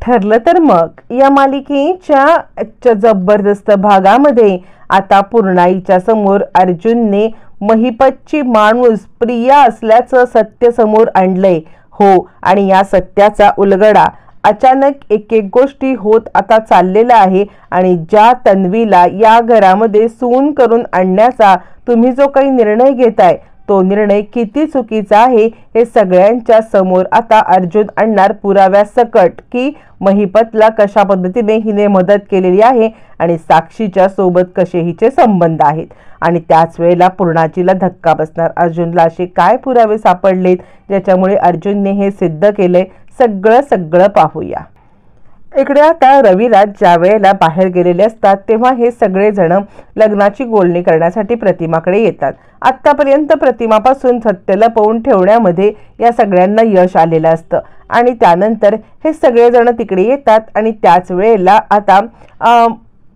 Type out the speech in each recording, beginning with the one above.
ठरलं तर मग या मालिकेच्या जबरदस्त भागामध्ये आता पूर्णाईच्या समोर अर्जुनने महिपतची माणूस प्रिया असल्याचं सत्य समोर आणलंय. हो, आणि या सत्याचा उलगडा अचानक एक एक गोष्टी होत आता चाललेला आहे. आणि ज्या तन्वीला या घरामध्ये सून करून आणण्याचा तुम्ही जो काही निर्णय घेताय तो निर्णय किती चुकीचा आहे हे सगळ्यांच्या समोर आता अर्जुन आणणार पुराव्यासकट की महिपतला कशा पद्धतीने हिने मदत केलेली आहे आणि साक्षीच्या सोबत कसे हिचे संबंध आहेत. आणि त्याच वेळेला पूर्णाजीला धक्का बसणार. अर्जुनला असे काय पुरावे सापडलेत ज्याच्यामुळे अर्जुनने हे सिद्ध केले, सगळं पाहूया. इकडे आता रविराज ज्या वेळेला बाहेर गेलेले असतात तेव्हा हे सगळे जण लग्नाची बोलणी करण्यासाठी प्रतिमाकडे येतात. आतापर्यंत प्रतिमापासून सत्य लपवून ठेवण्यामध्ये या सगळ्यांना यश आलेलं असतं आणि त्यानंतर हे सगळे जण तिकडे येतात. आणि त्याच वेळेला आता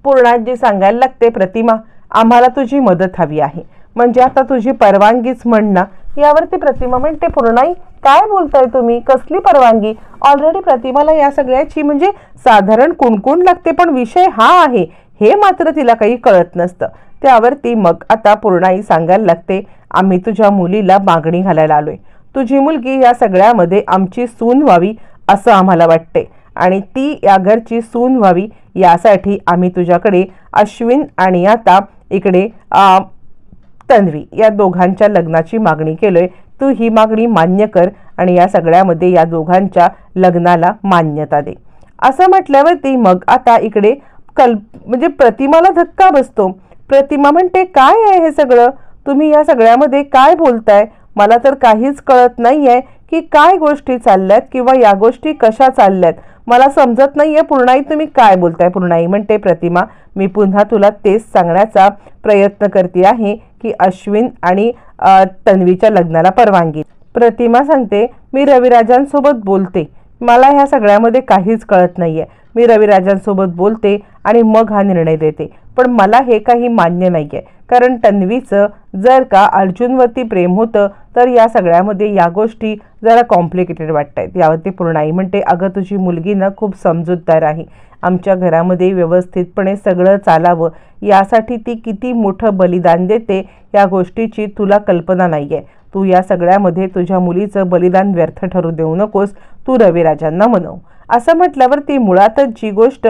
पूर्णाजी सांगायला लागते, प्रतिमा आम्हाला तुझी मदत हवी आहे, म्हणजे आता तुझी परवानगीच म्हण ना. यावरती प्रतिमा म्हणते, पूर्णाई काय बोलताय तुम्ही, कसली परवानगी? ऑलरेडी प्रतिमाला या सगळ्याची म्हणजे साधारण कुणकुण लागते, पण विषय हा आहे हे मात्र तिला काही कळत नसतं. त्यावरती मग आता पूर्णाई सांगायला लागते, आम्ही तुझ्या मुलीला मागणी घालायला आलोय. तुझी मुलगी या सगळ्यामध्ये आमची सून व्हावी असं आम्हाला वाटते आणि ती या घरची सून व्हावी यासाठी आम्ही तुझ्याकडे अश्विन आणि आता इकडे तन्वी या दोघांच्या लग्नाची मागणी केलोय. तू ही मागणी मान्य कर आणि या सगळ्यामध्ये या दोघांच्या लग्नाला मान्यता दे. असं म्हटल्यावरती मग आता इकडे म्हणजे प्रतिमाला धक्का बसतो. प्रतिमा म्हणते, काय आहे हे सगळं, तुम्ही या सगळ्यामध्ये काय बोलताय? मला तर काहीच कळत नाहीये की काय गोष्टी चालल्यात किंवा या गोष्टी कशा चालल्यात, मला समजत नाहीये. पूर्णाई तुम्ही काय बोलताय? पूर्णाई म्हणते, प्रतिमा मी पुन्हा तुला तेच सांगण्याचा प्रयत्न करते आहे की अश्विन आणि तन्वीच्या लग्नाला परवानगी. प्रतिमा सांगते, मी रविराजांसोबत बोलते, मला ह्या सगळ्यामध्ये काहीच कळत नाहीये. मी रविराजांसोबत बोलते आणि मग हा निर्णय देते, पण मला हे काही मान्य नाहीये. कारण तन्वीचं जर का अर्जुनवरती प्रेम होतं तर या सगळ्यामध्ये या गोष्टी जरा कॉम्प्लिकेटेड वाटत आहेत. यावरती पूर्णाई म्हणते, अगं तुझी मुलगी ना खूप समजूतदार आहे, आमच्या घरामध्ये व्यवस्थितपणे सगळं चालावं यासाठी ती किती मोठं बलिदान देते या गोष्टीची तुला कल्पना नाहीये. तू या सगळ्यामध्ये तुझ्या मुलीचं बलिदान व्यर्थ ठरू देऊ नकोस, तू रविराजांना मनव. असं म्हटल्यावर ती मुळातच जी गोष्ट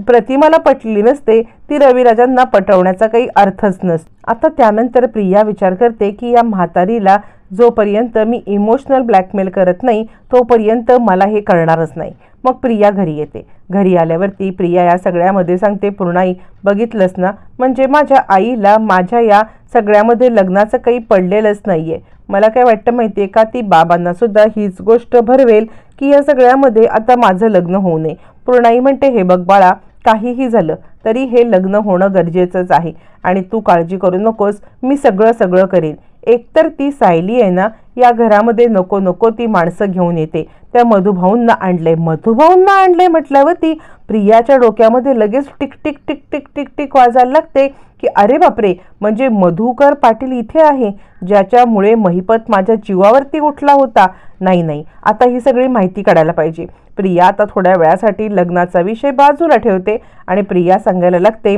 प्रतिमाला पटली नसते ती रविराजांना पटवण्याचा काही अर्थच नसतो. आता त्यानंतर प्रिया विचार करते की या म्हातारीला जोपर्यंत मी इमोशनल ब्लॅकमेल करत नाही तोपर्यंत मला हे कळणारच नाही. मग प्रिया घरी येते. घरी आल्यावरती प्रिया या सगळ्यामध्ये सांगते, पूर्णाई बघितलंस ना, म्हणजे माझ्या आईला माझ्या या सगळ्यामध्ये लग्नाचं काही पडलेलंच नाहीये. मला काय वाटतं माहितीये का, ती बाबांना सुद्धा हीच गोष्ट भरवेल की या सगळ्यामध्ये आता माझं लग्न होऊ नये. पूर्णाई म्हणते, हे बघ बाळा, काहीही झालं तरी हे लग्न होणं गरजेचंच आहे आणि तू काळजी करू नकोस, मी सगळं करेन. एकतर ती सायली आहे ना, या घरामध्ये नको नको ती माणसं घेऊन येते. त्या मधुभाऊंना आणलंय म्हटल्यावर ती प्रियाच्या डोक्यामध्ये लगेच tick tick tick tick tick tick वाजायला लागते की अरे बापरे, म्हणजे मधुकर पाटील इथे आहे ज्याच्यामुळे महिपत माझ्या जीवावरती उठला होता. नाही, आता ही सगळी माहिती काढायला पाहिजे. प्रिया आता थोड्या वेळासाठी लग्नाचा विषय बाजूला ठेवते आणि प्रिया सांगायला लागते,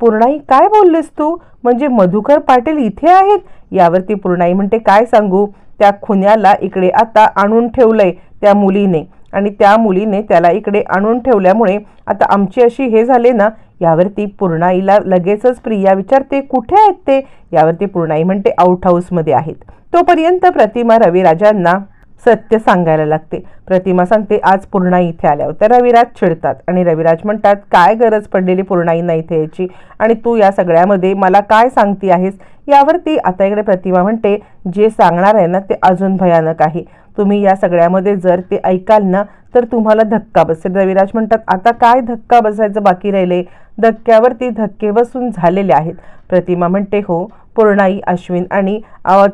पूर्णाई काय बोललीस तू, म्हणजे मधुकर पाटील इथे आहेत? यावरती पूर्णाई म्हणते, काय सांगू, त्या खुन्याला इकडे आता आणून ठेवलंय त्या मुलीने आणि त्या मुलीने त्याला इकडे आणून ठेवल्यामुळे आता आमची अशी हे झाले ना. यावरती पूर्णाईला लगेचच प्रिया विचारते, कुठे आहेत ते? यावरती पूर्णाई म्हणते, आउट हाऊसमध्ये आहेत. तोपर्यंत प्रतिमा रविराजांना सत्य सांगायला लागते. प्रतिमा सांगते, आज पूर्णाई इथे आल्या होत्या. रविराज चिडतात आणि रविराज म्हणतात, काय गरज पडलेली पूर्णाईंना इथे यायची आणि तू या सगळ्यामध्ये मला काय सांगती आहेस? यावरती आता इकडे प्रतिमा म्हणते, जे सांगणार आहे ना ते अजून भयानक आहे. तुम्ही या सगळ्यामध्ये जर ते ऐकाल ना तर तुम्हाला धक्का बसेल. रविराज म्हणतात, आता काय धक्का बसायचं बाकी राहिले? धक्क्यावरती धक्के बसून झालेले आहेत. प्रतिमा म्हणते, हो, पूर्णाई अश्विन आणि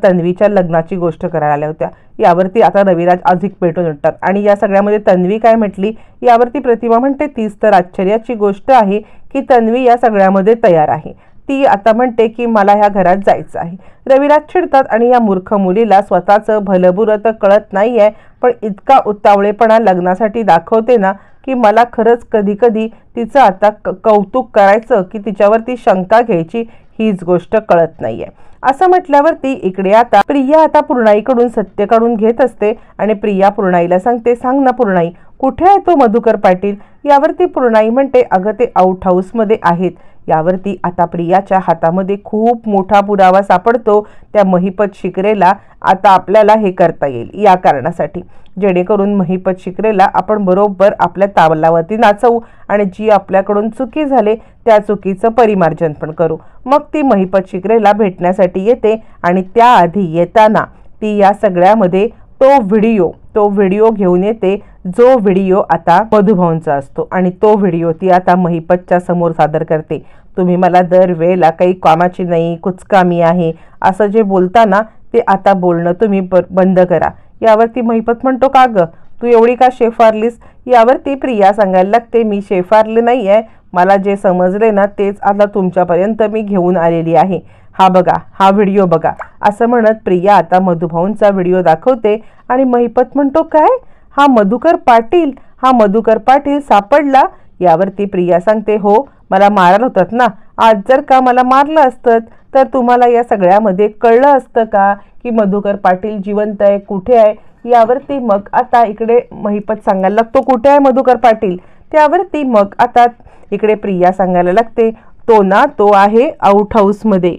तन्वीच्या लग्नाची गोष्ट करायला आल्या होत्या. यावरती आता रविराज अधिक पेटून उठतात आणि या सगळ्यामध्ये तन्वी काय म्हटली? यावरती प्रतिमा म्हणते, तीच तर आश्चर्याची गोष्ट आहे की तन्वी या सगळ्यामध्ये तयार आहे. ती आता म्हणते की मला ह्या घरात जायचं आहे. रविराज चिडतात आणि या मूर्ख मुलीला स्वतःचं भलंबुरं तर कळत नाहीये पण इतका उतावळेपणा लग्नासाठी दाखवते ना की मला खरंच कधी कधी तिचं आता कौतुक करायचं की तिच्यावरती शंका घ्यायची हीच गोष्ट कळत नाहीये. असं म्हटल्यावरती इकडे आता प्रिया आता पूर्णाईकडून सत्य काढून घेत असते आणि प्रिया पूर्णाईला सांगते, सांग ना पूर्णाई, कुठे आहे तो मधुकर पाटील? यावरती पूर्णाई म्हणते, अगं ते आउट हाऊसमध्ये आहेत. यावरती आता प्रियाच्या हातामध्ये खूप मोठा पुरावा सापडतो. त्या महिपत शिकरेला आता आपल्याला हे करता येईल या कारणासाठी, जेणेकरून महिपत शिकरेला आपण बरोबर आपल्या तावलावरती नाचवू आणि जी आपल्याकडून चुकी झाली त्या चुकीचं परिमार्जन पण करू. मग ती महिपत शिकरेला भेटण्यासाठी येते आणि त्याआधी येताना ती या सगळ्यामध्ये तो व्हिडिओ घेऊन येते, जो व्हिडिओ आता मधुभाऊंचा असतो आणि तो व्हिडिओ ती आता महिपतच्या समोर सादर करते. तुम्ही मला दरवेळेला काही कामाची नाही, कुचकामी आहे असं जे बोलताना ते आता बोलणं तुम्ही बंद करा. यावरती महिपत म्हणतो, का ग तू एवढी का शेफारलीस? यावरती प्रिया सांगायला लागते, मी शेफारले नाही आहे, मला जे समजले ना तेच आता तुमच्यापर्यंत मी घेऊन आलेली आहे. हा बघा, हा व्हिडिओ बघा. असं म्हणत प्रिया आता मधुभाऊंचा व्हिडिओ दाखवते आणि महिपत म्हणतो, काय हा मधुकर पाटील सापडला? यावरती प्रिया सांगते, हो, मला मारलं होतं ना. आज जर का मला मारलं असतं तर तुम्हाला या सगळ्यामध्ये कळलं असतं का की मधुकर पाटील जिवंत आहे, कुठे आहे? यावरती मग आता इकडे महिपत सांगायला लागतो, कुठे आहे मधुकर पाटील? त्यावरती मग आता इकडे प्रिया सांगायला लागते, तो आहे आउट हाऊसमध्ये,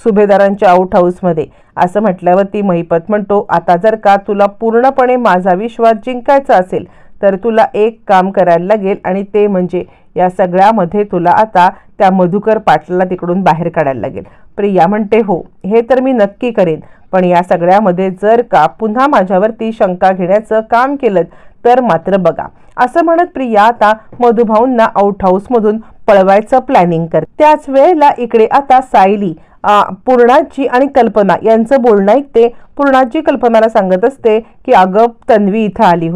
सुभेदारांच्या आउट हाऊसमध्ये. असं म्हटल्यावरती महिपत म्हणतो, आता जर का तुला पूर्णपणे माझा विश्वास जिंकायचा असेल तर तुला एक काम करायला लागेल आणि ते म्हणजे या सगळ्यामध्ये तुला आता त्या मधुकर पाटलाला तिकडून बाहेर काढायला लागेल. प्रिया म्हणते, हो, हे तर मी नक्की करेन, पण या सगळ्यामध्ये जर का पुन्हा माझ्यावरती शंका घेण्याचं काम केलं तर मात्र बघा. असं म्हणत प्रिया आता मधुभाऊंना आउट हाऊसमधून पळवायचं प्लॅनिंग करते. त्याच वेळेला इकडे आता सायली पूर्णाजी आणि कल्पना यांचं बोलणं ऐकते. पूर्णाजी कल्पनाला सांगत असते की अगं तन्वी इथं आली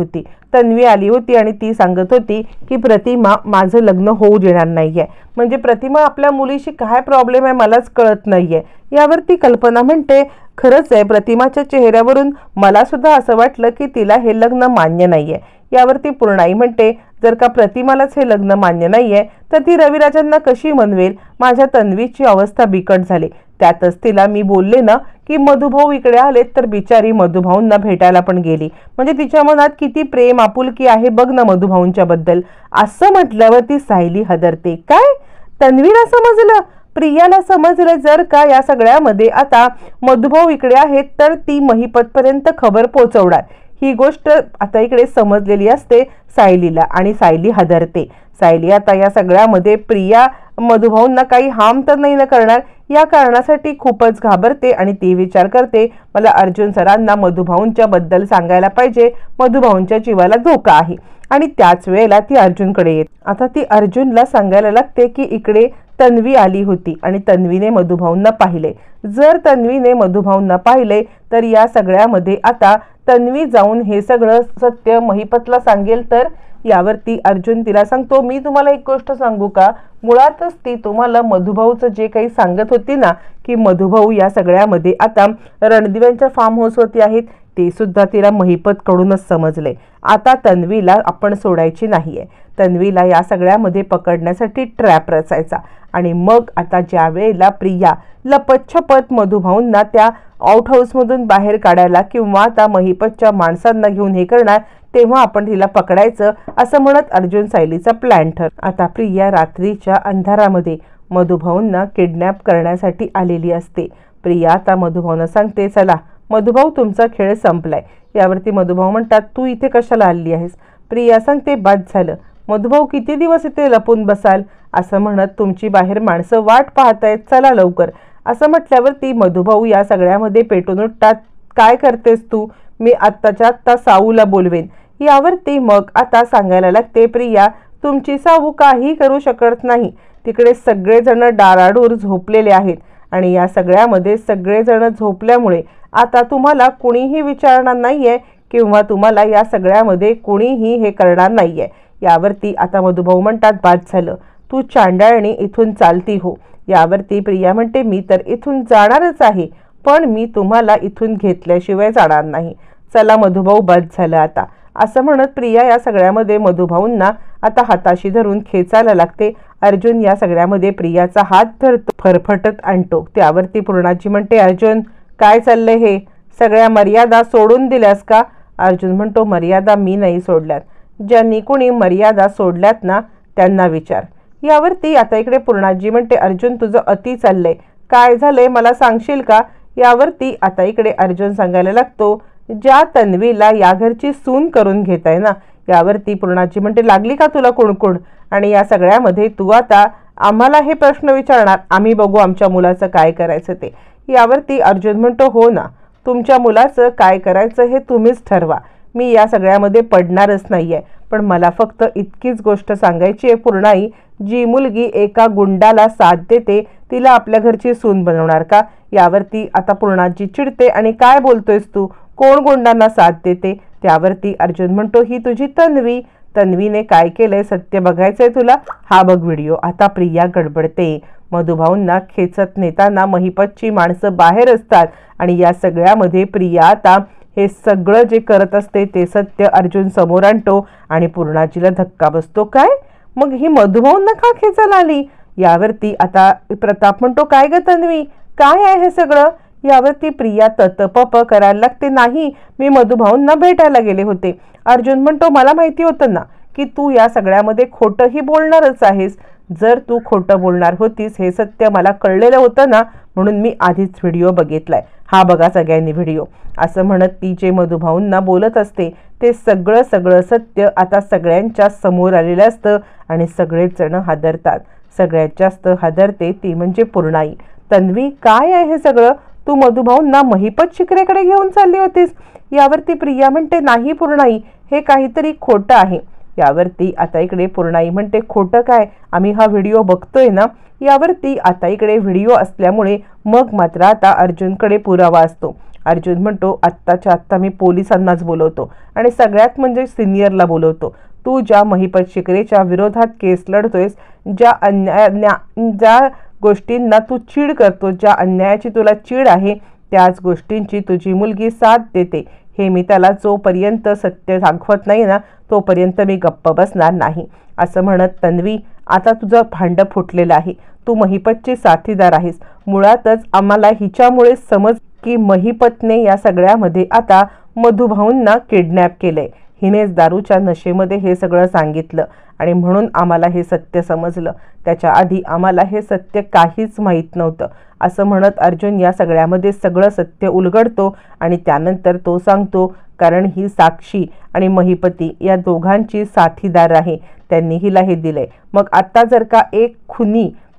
होती आणि ती सांगत होती की प्रतिमा माझं लग्न होऊ देणार नाहीये. म्हणजे प्रतिमा आपल्या मुलीशी काय प्रॉब्लेम आहे मलाच कळत नाहीये. यावरती कल्पना म्हणते, खरंच आहे, प्रतिमाच्या चेहऱ्यावरून मला सुद्धा असं वाटलं की तिला हे लग्न मान्य नाहीये. यावरती पूर्णाई म्हणते, जर का प्रतिमालाच हे लग्न मान्य नाहीये तर ती रविराजांना कशी मनवेल? माझ्या तन्वीची अवस्था बिकट झाली. त्यातच तिला मी बोलले ना की मधुभाऊ इकडे आले तर बिचारी मधुभाऊंना भेटायला पण गेली. म्हणजे तिच्या मनात किती प्रेम आपुलकी आहे बघ ना मधुभाऊंच्या बद्दल. असं म्हटल्यावर ती सायली हदरते. काय तन्वीला समजलं? प्रियाला समजलं जर का या सगळ्यामध्ये आता मधुभाऊ इकडे आहेत तर ती महिपतपर्यंत खबर पोहोचवणार. ही गोष्ट आता इकडे समजलेली असते सायलीला आणि सायली हदरते. सायली आता या सगळ्यामध्ये प्रिया मधुभाऊंना काही हार्म तर नाही ना करणार या कारणासाठी खूपच घाबरते आणि ती विचार करते, मला अर्जुन सरांना मधुभाऊंच्या बद्दल सांगायला पाहिजे, मधुभाऊंच्या जीवाला धोका आहे. आणि त्याच वेळेला ती अर्जुनकडे येते. आता ती अर्जुनला सांगायला लागते की इकडे तन्वी आली होती आणि तन्वीने मधुभाऊंना पाहिले. जर तन्वीने मधुभाऊंना पाहिले तर या सगळ्यामध्ये आता तन्वी जाऊन हे सगळं सत्य महिपतला सांगेल तर. यावरती अर्जुन तिला सांगतो, मी तुम्हाला एक गोष्ट सांगू का? मुळातच ती तुम्हाला मधुभाऊचं जे काही सांगत होती ना की मधुभाऊ या सगळ्यामध्ये आता रणदिव्यांच्या फार्म हाऊसवरती आहेत, ते सुद्धा तिला महिपतकडूनच समजले. आता तन्वीला आपण सोडायची नाहीये. तन्वीला या सगळ्यामध्ये पकडण्यासाठी ट्रॅप रचायचा आणि मग आता ज्या वेळेला प्रिया लपतछपत मधुभाऊंना त्या आउट हाऊसमधून बाहेर काढायला किंवा त्या महिपतच्या माणसांना घेऊन हे करणार तेव्हा आपण तिला पकडायचं असं म्हणत अर्जुन सायलीचा प्लॅन ठर. आता प्रिया रात्रीच्या अंधारामध्ये मधुभाऊंना किडनॅप करण्यासाठी आलेली असते. प्रिया आता मधुभाऊंना सांगते, चला मधुभाऊ तुमचा खेळ संपलाय. यावरती मधुभाऊ म्हणतात, तू इथे कशाला आली आहेस? प्रिया सांगते, बाद झालं, मधुभाऊ किती दिवस इथे लपून बसाल? असं म्हणत तुमची बाहेर माणसं वाट पाहतायत, चला लवकर. असं म्हटल्यावर ती मधुभाऊ या सगळ्यामध्ये पेटून उठतात. काय करतेस तू? मी आत्ताच्या आत्ता साऊला बोलवेन. यावरती मग आता सांगायला लागते, प्रिया तुमची साऊ काही करू शकत नाही. तिकडे सगळेजण डाराडूर झोपलेले आहेत आणि या सगळ्यामध्ये सगळेजण झोपल्यामुळे आता तुम्हाला कुणीही विचारणार नाहीये किंवा तुम्हाला या सगळ्यामध्ये कुणीही हे करणार नाहीये. यावरती आता मधुभाऊ म्हणतात, बाद झालं, तू चांडाळणी इथून चालती हो. यावरती प्रिया म्हणते, मी तर इथून जाणारच आहे, पण मी तुम्हाला इथून घेतल्याशिवाय जाणार नाही. चला मधुभाऊ, बाद झालं आता. असं म्हणत प्रिया या सगळ्यामध्ये मधुभाऊंना आता हाताशी धरून खेचायला लागते. अर्जुन या सगळ्यामध्ये प्रियाचा हात धरतो, फरफटत आणतो. त्यावरती पूर्णाजी म्हणते, अर्जुन काय चाललंय हे? सगळ्या मर्यादा सोडून दिल्यास का? अर्जुन म्हणतो, मर्यादा मी नाही सोडल्यात, ज्यांनी कोणी मर्यादा सोडल्यात ना त्यांना विचार. यावरती आता इकडे पूर्णाजी म्हणते, अर्जुन तुझं अति चाललंय, काय झालंय मला सांगशील का? यावरती आता इकडे अर्जुन सांगायला लागतो, ज्या तन्वीला या घरची सून करून घेताय ना. यावरती पूर्णाजी म्हणते, लागली का तुला कुणकुण? आणि या सगळ्यामध्ये तू आता आम्हाला हे प्रश्न विचारणार? आम्ही बघू आमच्या मुलाचं काय करायचं ते. यावरती अर्जुन म्हणतो, हो ना, तुमच्या मुलाचं काय करायचं हे तुम्हीच ठरवा, मी या सगळ्यामध्ये पडणारच नाहीये. पण मला फक्त इतकीच गोष्ट सांगायची आहे पूर्णाई, जी मुलगी एका गुंडाला साथ देते तिला आपल्या घरची सून बनवणार का? यावरती आता पूर्णाजी चिडते आणि काय बोलतोयस तू? कोण गुंडांना साथ देते? त्यावरती अर्जुन म्हणतो, ही तुझी तन्वी. तन्वीने काय केलंय सत्य बघायचंय तुला? हा बघ व्हिडिओ. आता प्रिया गडबडते. मधुभाऊंना खेचत नेताना महिपतची माणसं बाहेर असतात आणि या सगळ्यामध्ये प्रिया आता हे सगळं जे करत असते ते सत्य अर्जुन समोर आणतो आणि पूर्णाजीला धक्का बसतो. काय? मग ही मधुभाऊंना का खेचायला आली? यावरती आता प्रताप म्हणतो, काय ग तन्वी, काय आहे हे सगळं? यावरती प्रिया ततपप करायला लागते, नाही मी मधुभाऊंना भेटायला गेले होते. अर्जुन म्हणतो, मला माहिती होतं ना की तू या सगळ्यामध्ये खोटंही बोलणारच आहेस. जर तू खोटं बोलणार होतीस हे सत्य मला कळलेलं होतं ना, म्हणून मी आधीच व्हिडिओ बघितलाय. हा बघा सगळ्यांनी व्हिडिओ. असं म्हणत ती जे मधुभाऊंना बोलत असते ते सगळं सत्य आता सगळ्यांच्या समोर आलेलं असतं आणि सगळेच जण हादरतात. सगळ्यात जास्त हादरते ती म्हणजे पूर्णाई. तन्वी, काय आहे हे सगळं? तू मधुभाऊंना महिपत शिकरेकडे घेऊन चालली होतीस. यावरती प्रिया म्हणते, नाही पूर्णाई, हे काहीतरी खोटं आहे. यावरती आता इकडे पूर्णाई म्हणते, खोटं काय? आम्ही हा व्हिडिओ बघतोय ना. यावरती आता इकडे व्हिडिओ असल्यामुळे मग मात्र आता अर्जुनकडे पुरावा असतो. अर्जुन म्हणतो, आत्ताच्या आत्ता मी पोलिसांनाच बोलवतो आणि सगळ्यात म्हणजे सिनियरला बोलवतो. तू ज्या महिपत शिकरेच्या विरोधात केस लढतोयस, ज्या गोष्टींना तू चीड करतो, ज्या अन्यायाची तुला चीड आहे, त्याच गोष्टींची तुझी मुलगी साथ देते. हे मी त्याला जोपर्यंत सत्य दाखवत नाही ना तोपर्यंत मी गप्प बसणार नाही. असं म्हणत, तन्वी, आता तुझं भांडं फुटलेलं आहे. तू महिपतची साथीदार आहेस. मुळातच आम्हाला हिच्यामुळे समज की महिपतने या सगळ्यामध्ये आता मधुभाऊंना किडनॅप केलंय. हिनेच दारूच्या नशेमध्ये हे सगळं सांगितलं आणि म्हणून आम्हाला हे सत्य समजलं. त्याच्या आधी आम्हाला हे सत्य काहीच माहीत नव्हतं. असं म्हणत अर्जुन या सगळ्यामध्ये सगळं सत्य उलगडतो आणि त्यानंतर तो सांगतो, कारण ही साक्षी आणि महिपती या दोघांची साथीदार आहे, त्यांनी हिला हे दिलंय. मग आता जर का एक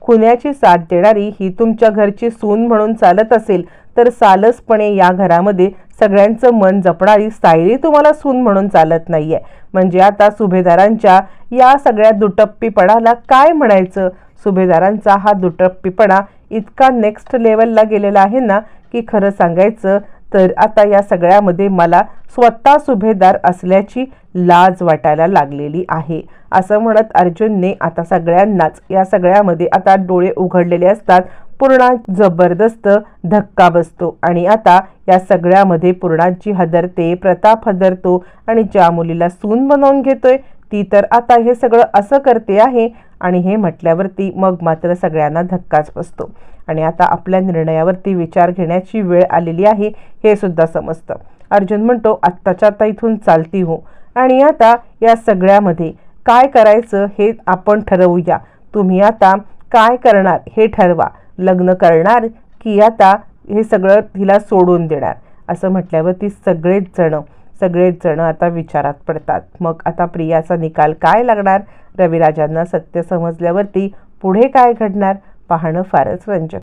खुन्याची साथ देणारी ही तुमच्या घरची सून म्हणून चालत असेल तर सालसपणे या घरामध्ये सगळ्यांचं मन जपणारी सायली तुम्हाला सून म्हणून चालत नाहीये. म्हणजे आता सुभेदारांच्या या सगळ्या दुटप्पीपणाला काय म्हणायचं? सुभेदारांचा हा दुटप्पीपणा इतका नेक्स्ट लेवलला गेलेला आहे ना की खरं सांगायचं तर आता या सगळ्यामध्ये मला स्वतः सुभेदार असल्याची लाज वाटायला लागलेली आहे. असं म्हणत अर्जुनने आता सगळ्यांनाच या सगळ्यामध्ये आता डोळे उघडलेले असतात. पूर्णा जबरदस्त धक्का बसतो आणि आता या सगळ्यामध्ये पूर्णाची हदरते, प्रताप हदरतो आणि ज्या मुलीला सून बनवून घेतोय ती तर आता हे सगळं असं करते आहे. आणि हे म्हटल्यावरती मग मात्र सगळ्यांना धक्काच बसतो आणि आता आपल्या निर्णयावरती विचार घेण्याची वेळ आलेली आहे हे सुद्धा समजतं. अर्जुन म्हणतो, आत्ताच्या आता इथून चालती हो आणि आता या सगळ्यामध्ये काय करायचं हे आपण ठरवूया. तुम्ही आता काय करणार हे ठरवा. लग्न करणार की आता हे सगळं तिला सोडून देणार? असं म्हटल्यावरती सगळेच जण आता विचारात पडतात. मग आता प्रियाचा निकाल काय लागणार? रविराजांना सत्य समजल्यावरती पुढे काय घडणार पाहणं फारच रंजक.